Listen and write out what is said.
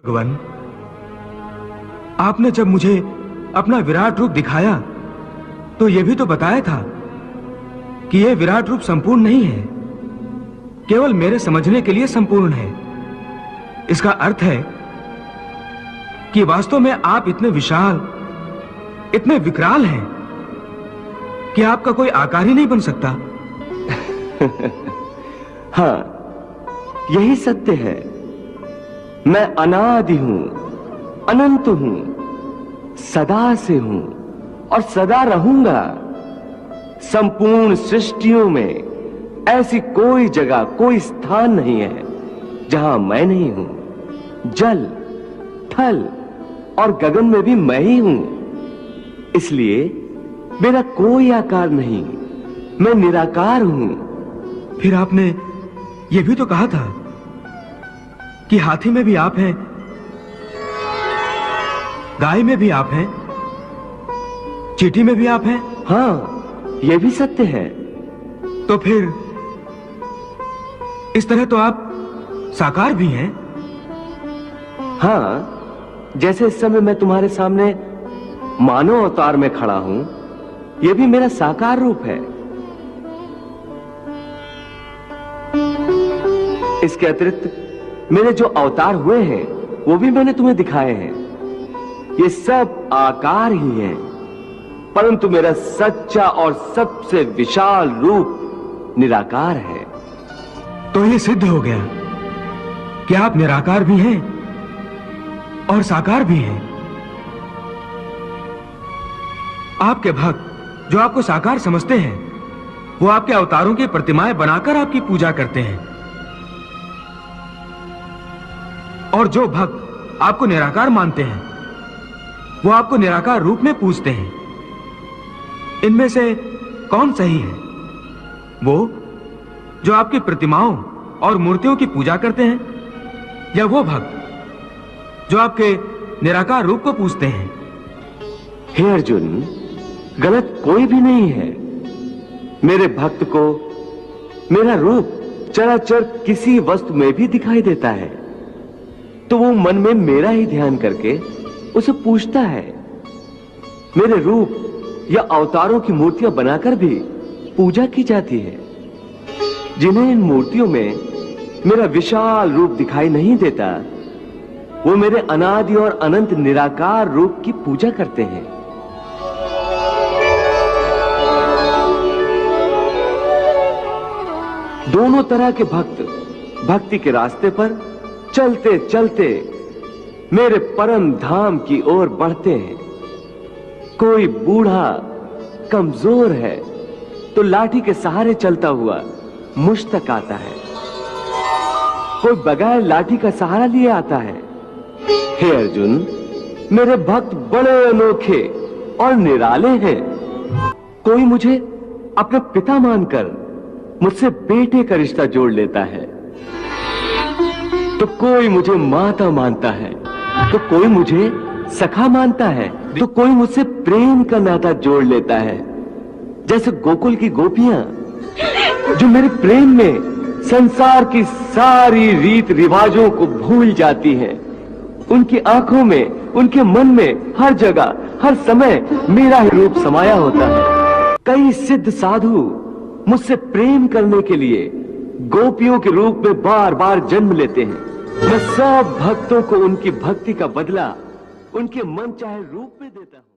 भगवान, आपने जब मुझे अपना विराट रूप दिखाया तो यह भी तो बताया था कि यह विराट रूप संपूर्ण नहीं है, केवल मेरे समझने के लिए संपूर्ण है। इसका अर्थ है कि वास्तव में आप इतने विशाल, इतने विकराल हैं कि आपका कोई आकार ही नहीं बन सकता। हाँ, यही सत्य है। मैं अनादि हूं, अनंत हूं, सदा से हूं और सदा रहूंगा। संपूर्ण सृष्टियों में ऐसी कोई जगह, कोई स्थान नहीं है जहां मैं नहीं हूं। जल, थल और गगन में भी मैं ही हूं। इसलिए मेरा कोई आकार नहीं, मैं निराकार हूं। फिर आपने यह भी तो कहा था कि हाथी में भी आप हैं, गाय में भी आप हैं, चींटी में भी आप हैं। हाँ, यह भी सत्य है। तो फिर इस तरह तो आप साकार भी हैं। हाँ, जैसे इस समय मैं तुम्हारे सामने मानव अवतार में खड़ा हूं, यह भी मेरा साकार रूप है। इसके अतिरिक्त मेरे जो अवतार हुए हैं वो भी मैंने तुम्हें दिखाए हैं। ये सब आकार ही हैं, परंतु मेरा सच्चा और सबसे विशाल रूप निराकार है। तो ये सिद्ध हो गया कि आप निराकार भी हैं और साकार भी हैं। आपके भक्त जो आपको साकार समझते हैं वो आपके अवतारों की प्रतिमाएं बनाकर आपकी पूजा करते हैं, और जो भक्त आपको निराकार मानते हैं वो आपको निराकार रूप में पूजते हैं। इनमें से कौन सही है? वो जो आपकी प्रतिमाओं और मूर्तियों की पूजा करते हैं, या वो भक्त जो आपके निराकार रूप को पूजते हैं? हे अर्जुन, गलत कोई भी नहीं है। मेरे भक्त को मेरा रूप चराचर किसी वस्तु में भी दिखाई देता है तो वो मन में मेरा ही ध्यान करके उसे पूछता है। मेरे रूप या अवतारों की मूर्तियां बनाकर भी पूजा की जाती है। जिन्हें इन मूर्तियों में मेरा विशाल रूप दिखाई नहीं देता, वो मेरे अनादि और अनंत निराकार रूप की पूजा करते हैं। दोनों तरह के भक्त भक्ति के रास्ते पर चलते चलते मेरे परम धाम की ओर बढ़ते हैं। कोई बूढ़ा कमजोर है तो लाठी के सहारे चलता हुआ मुझ तक आता है, कोई बगैर लाठी का सहारा लिए आता है। हे अर्जुन, मेरे भक्त बड़े अनोखे और निराले हैं। कोई मुझे अपना पिता मानकर मुझसे बेटे का रिश्ता जोड़ लेता है, तो कोई मुझे माता मानता है, तो कोई मुझे सखा मानता है, तो कोई मुझसे प्रेम का नाता जोड़ लेता है। जैसे गोकुल की गोपियां जो मेरे प्रेम में संसार की सारी रीत रिवाजों को भूल जाती हैं। उनकी आंखों में, उनके मन में हर जगह, हर समय मेरा ही रूप समाया होता है। कई सिद्ध साधु मुझसे प्रेम करने के लिए गोपियों के रूप में बार बार जन्म लेते हैं। मैं सब भक्तों को उनकी भक्ति का बदला उनके मन चाहे रूप में देता हूं।